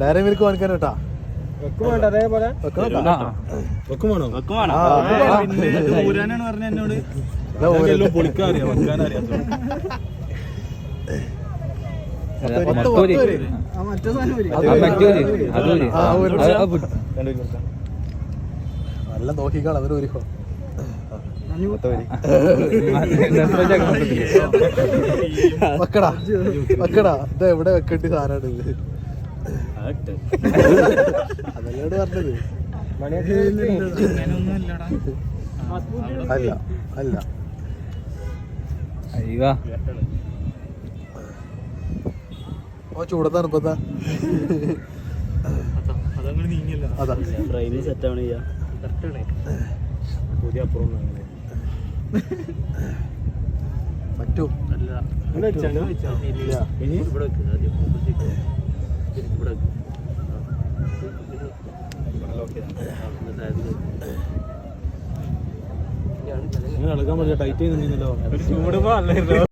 Diary milk വാങ്ങിക്കാൻ കേട്ടാ. നല്ല നോക്കിക്കാൾ അതൊരു ഊരിക്കോ. വെക്കടാ വെക്കടാ. ഇത് എവിടെ വെക്കേണ്ട സാധനമാണ് ഇത്? അതല്ലോട് പറഞ്ഞത്. അല്ല അല്ല ഓ ചൂടത്താണ് ഇപ്പത്താ. അതാ സെറ്റാണ് പറ്റൂ. ടൈറ്റ് ചെയ്യുന്നില്ലല്ലോ.